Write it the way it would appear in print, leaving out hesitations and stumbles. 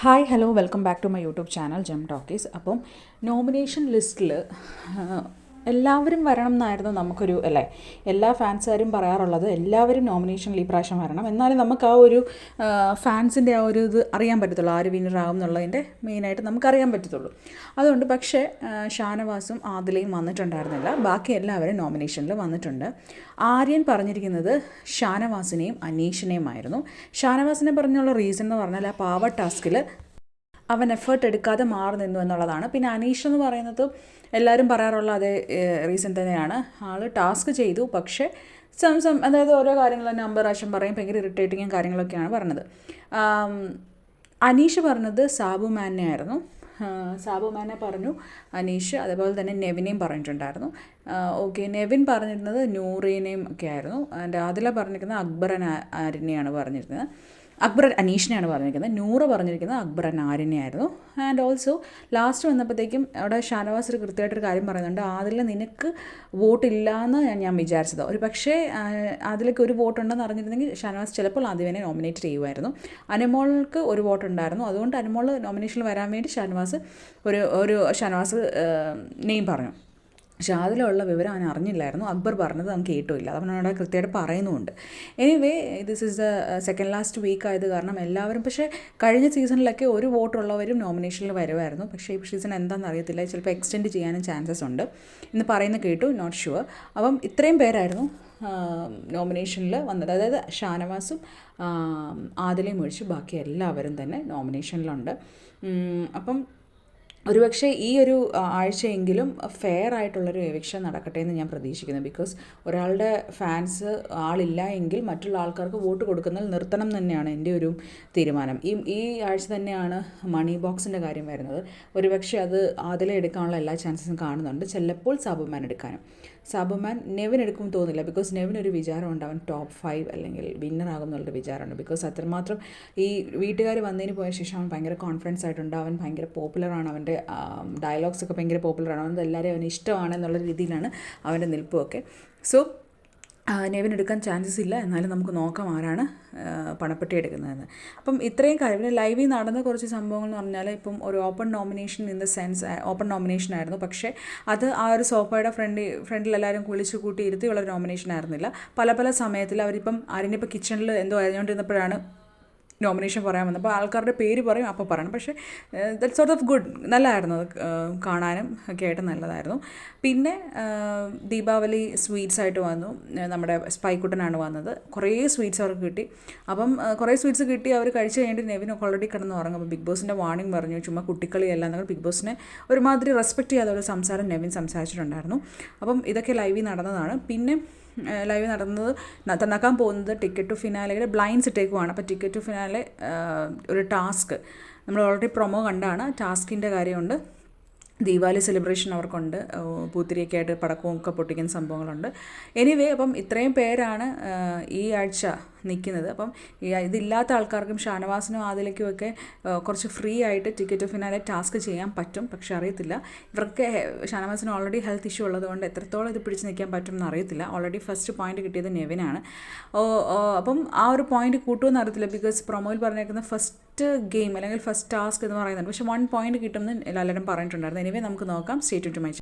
Hi hello welcome back to my YouTube channel Gem Talkies. അപ്പം nomination ലിസ്റ്റിൽ എല്ലാവരും വരണം എന്നായിരുന്നു നമുക്കൊരു അല്ലേ, എല്ലാ ഫാൻസുകാരും പറയാറുള്ളത് എല്ലാവരും നോമിനേഷനിൽ ഈ പ്രാവശ്യം വരണം, എന്നാലും നമുക്ക് ആ ഒരു ഫാൻസിൻ്റെ ആ ഒരു ഇത് അറിയാൻ പറ്റത്തുള്ളൂ, ആര് വിന്നറാകും എന്നുള്ളതിൻ്റെ മെയിനായിട്ട് നമുക്കറിയാൻ പറ്റത്തുള്ളൂ. അതുകൊണ്ട് പക്ഷേ ഷാനവാസും ആദിലയും വന്നിട്ടുണ്ടായിരുന്നില്ല, ബാക്കി എല്ലാവരും നോമിനേഷനിൽ വന്നിട്ടുണ്ട്. ആര്യൻ പറഞ്ഞിരിക്കുന്നത് ഷാനവാസിനെയും അനീഷിനെയുമായിരുന്നു. ഷാനവാസിനെ പറഞ്ഞുള്ള റീസൺ എന്ന് പറഞ്ഞാൽ ആ പാവ ടാസ്കിൽ അവൻ എഫേർട്ട് എടുക്കാതെ മാറി നിന്നു എന്നുള്ളതാണ്. പിന്നെ അനീഷ് എന്ന് പറയുന്നത് എല്ലാവരും പറയാറുള്ള അതേ റീസൺ തന്നെയാണ്. ആൾ ടാസ്ക് ചെയ്തു, പക്ഷേ അതായത് ഓരോ കാര്യങ്ങൾ നമ്പർ പ്രാവശ്യം പറയും, ഭയങ്കര ഇറിറ്റേറ്റിങ്ങും കാര്യങ്ങളൊക്കെയാണ് പറഞ്ഞത്. അനീഷ് പറഞ്ഞത് സാബു മാനെ ആയിരുന്നു. സാബു മാനെ പറഞ്ഞു അനീഷ്, അതേപോലെ തന്നെ നെവിനെയും പറഞ്ഞിട്ടുണ്ടായിരുന്നു. ഓക്കെ, നെവിൻ പറഞ്ഞിരുന്നത് നൂറീനെയും ഒക്കെ ആയിരുന്നു. ആൻഡ് അതില പറഞ്ഞിരിക്കുന്നത് അക്ബർ ആരിനെയാണ് പറഞ്ഞിരുന്നത്, അക്ബർ അനീഷിനെയാണ് പറഞ്ഞിരിക്കുന്നത്. നൂറ് പറഞ്ഞിരിക്കുന്നത് അക്ബർ ആര്യനെയായിരുന്നു. ആൻഡ് ഓൾസോ ലാസ്റ്റ് വന്നപ്പോഴത്തേക്കും അവിടെ ഷാനവാസ് ഒരു കൃത്യമായിട്ടൊരു കാര്യം പറയുന്നുണ്ട്, അതിൽ നിനക്ക് വോട്ടില്ല എന്ന് ഞാൻ വിചാരിച്ചത്. ഒരു പക്ഷേ അതിലേക്ക് ഒരു വോട്ടുണ്ടെന്ന് അറിഞ്ഞിരുന്നെങ്കിൽ ഷാനവാസ് ചിലപ്പോൾ ആദ്യമേ നോമിനേറ്റ് ചെയ്യുമായിരുന്നു. അനുമോൾക്ക് ഒരു വോട്ടുണ്ടായിരുന്നു, അതുകൊണ്ട് അനുമോൾ നോമിനേഷനിൽ വരാൻ വേണ്ടി ഷാനവാസ് ഷാനവാസ് നെയിം പറഞ്ഞു. പക്ഷെ അതിലുള്ള വിവരം അവൻ അറിഞ്ഞില്ലായിരുന്നു. അക്ബർ പറഞ്ഞത് അവൻ കേട്ടുമില്ല, അത് അവനോട് കൃത്യമായിട്ട് പറയുന്നുമുണ്ട്. Anyway this is the second last week ആയത് കാരണം എല്ലാവരും, പക്ഷേ കഴിഞ്ഞ സീസണിലൊക്കെ ഒരു വോട്ടുള്ളവരും നോമിനേഷനിൽ വരുമായിരുന്നു. പക്ഷേ ഈ സീസൺ എന്താണെന്ന് അറിയത്തില്ല, ചിലപ്പോൾ എക്സ്റ്റെൻഡ് ചെയ്യാനും ചാൻസസ് ഉണ്ട് എന്ന് പറയുന്നത് കേട്ടു, നോട്ട് ഷുവർ. അപ്പം ഇത്രയും പേരായിരുന്നു നോമിനേഷനിൽ വന്നത്, അതായത് ഷാനവാസും ആദിലയും ഒഴിച്ച് ബാക്കി എല്ലാവരും തന്നെ നോമിനേഷനിലുണ്ട്. അപ്പം ഒരുപക്ഷെ ഈ ഒരു ആഴ്ചയെങ്കിലും ഫെയർ ആയിട്ടുള്ളൊരു എവിക്ഷൻ നടക്കട്ടെ എന്ന് ഞാൻ പ്രതീക്ഷിക്കുന്നു. ബിക്കോസ് ഒരാളുടെ ഫാൻസ് ആളില്ല എങ്കിൽ മറ്റുള്ള ആൾക്കാർക്ക് വോട്ട് കൊടുക്കുന്നത് നിർത്തണം തന്നെയാണ് എൻ്റെ ഒരു തീരുമാനം. ഈ ആഴ്ച തന്നെയാണ് മണി ബോക്സിൻ്റെ കാര്യം വരുന്നത്. ഒരുപക്ഷെ അത് ആദിലെ എടുക്കാനുള്ള എല്ലാ ചാൻസസും കാണുന്നുണ്ട്, ചിലപ്പോൾ സാബുമാൻ എടുക്കാനും. സാബുമാൻ നെവിൻ എടുക്കുമെന്ന് തോന്നില്ല, ബിക്കോസ് നെവിനൊരു വിചാരമുണ്ട് അവൻ ടോപ്പ് 5 അല്ലെങ്കിൽ വിന്നറാകും എന്നുള്ളൊരു വിചാരമുണ്ട്. ബിക്കോസ് അത്രമാത്രം ഈ വീട്ടുകാർ വന്നതിന് പോയ ശേഷം അവൻ ഭയങ്കര കോൺഫിഡൻസ് ആയിട്ടുണ്ട്, അവൻ ഭയങ്കര പോപ്പുലറാണ്, അവൻ്റെ ഡയലോഗ്സ് ഒക്കെ ഭയങ്കര പോപ്പുലറാണ്, അവൻ എല്ലാവരെയും അവന് ഇഷ്ടമാണ് എന്നുള്ള രീതിയിലാണ് അവൻ്റെ നിൽപ്പുമൊക്കെ. സോ നെവിൻ എടുക്കാൻ ചാൻസസ് ഇല്ല, എന്നാലും നമുക്ക് നോക്കാം ആരാണ് പണപ്പെട്ടി എടുക്കുന്നതെന്ന്. അപ്പം ഇത്രയും കാര്യം പിന്നെ ലൈവിൽ നടന്ന കുറച്ച് സംഭവങ്ങൾ എന്ന് പറഞ്ഞാൽ, ഇപ്പം ഒരു open nomination in the sense open nomination ആയിരുന്നു, പക്ഷേ അത് ആ ഒരു സോഫയുടെ ഫ്രണ്ടിൽ എല്ലാവരും കുളിച്ച് കൂട്ടി ഇരുത്തിയുള്ള ഒരു നോമിനേഷൻ ആയിരുന്നില്ല. പല സമയത്തിൽ അവരിപ്പം ആരെങ്കിലും കിച്ചണിൽ എന്തോ അറിഞ്ഞുകൊണ്ടിരുന്നപ്പോഴാണ് നോമിനേഷൻ പറയാൻ വന്നത്. അപ്പോൾ ആൾക്കാരുടെ പേര് പറയും, അപ്പോൾ പറയണം. പക്ഷേ ദറ്റ് സോർട്ട് ഓഫ് ഗുഡ്, നല്ലതായിരുന്നു, അത് കാണാനും ഒക്കെ ആയിട്ട് നല്ലതായിരുന്നു. പിന്നെ ദീപാവലി സ്വീറ്റ്സ് ആയിട്ട് വന്നു, നമ്മുടെ സ്പൈക്കുട്ടനാണ് വന്നത്. കുറേ സ്വീറ്റ്സ് അവർക്ക് കിട്ടി. അപ്പം കുറേ സ്വീറ്റ്സ് കിട്ടി, അവർ കഴിച്ച് കഴിഞ്ഞിട്ട് നെവിനൊക്കെ ഓൾറെഡി കിടന്ന് ഉറങ്ങും. അപ്പോൾ ബിഗ് ബോസിൻ്റെ വാർണിംഗ് പറഞ്ഞു, ചുമ്മാ കുട്ടിക്കളിയല്ല എന്നൊക്കെ ബിഗ് ബോസിനെ ഒരുമാതിരി റെസ്പെക്റ്റ് ചെയ്യാതെ ഒരു സംസാരം നെവിൻ സംസാരിച്ചിട്ടുണ്ടായിരുന്നു. അപ്പം ഇതൊക്കെ ലൈവിൽ നടന്നതാണ്. പിന്നെ ലൈവ് നടന്നത് നടക്കാൻ പോകുന്നത് ടിക്കറ്റ് ടു ഫിനാലയുടെ ബ്ലൈൻഡ്സ് ഇട്ടേക്കുവാണ്. അപ്പോൾ ടിക്കറ്റ് ടു ഫിനാലെ ഒരു ടാസ്ക് നമ്മൾ ഓൾറെഡി പ്രൊമോ കണ്ടാണ്, ടാസ്കിൻ്റെ കാര്യമുണ്ട്. ദീപാവലി സെലിബ്രേഷൻ അവർക്കുണ്ട്, പൂത്തിരിയൊക്കെ ആയിട്ട് പടക്കവും ഒക്കെ പൊട്ടിക്കുന്ന സംഭവങ്ങളുണ്ട്. എനിവേ അപ്പം ഇത്രയും പേരാണ് ഈ ആഴ്ച നിൽക്കുന്നത്. അപ്പം ഇതില്ലാത്ത ആൾക്കാർക്കും ഷാനവാസിനും ആദിലയ്ക്കും ഒക്കെ കുറച്ച് ഫ്രീ ആയിട്ട് ടിക്കറ്റ് ഫിനാലെ ടാസ്ക് ചെയ്യാൻ പറ്റും. പക്ഷെ അറിയത്തില്ല, ഇവർക്ക് ഷാനവാസിന് ഓൾറെഡി ഹെൽത്ത് ഇഷ്യൂ ഉള്ളതുകൊണ്ട് എത്രത്തോളം ഇത് പിടിച്ച് നിൽക്കാൻ പറ്റും എന്ന് അറിയത്തില്ല. ഓൾറെഡി ഫസ്റ്റ് പോയിന്റ് കിട്ടിയത് നെവിനാണ്. അപ്പം ആ ഒരു പോയിന്റ് കൂട്ടുമെന്ന് അറിയത്തില്ല, ബിക്കോസ് പ്രൊമോയിൽ പറഞ്ഞേക്കുന്ന ഫസ്റ്റ് ഗെയിം അല്ലെങ്കിൽ ഫസ്റ്റ് ടാസ്ക് എന്ന് പറയുന്നുണ്ട്, പക്ഷേ 1 പോയിന്റ് കിട്ടുമെന്ന് എല്ലാവരും പറഞ്ഞിട്ടുണ്ടായിരുന്നു. എനിവേ നമുക്ക് നോക്കാം. Stay tune to my channel.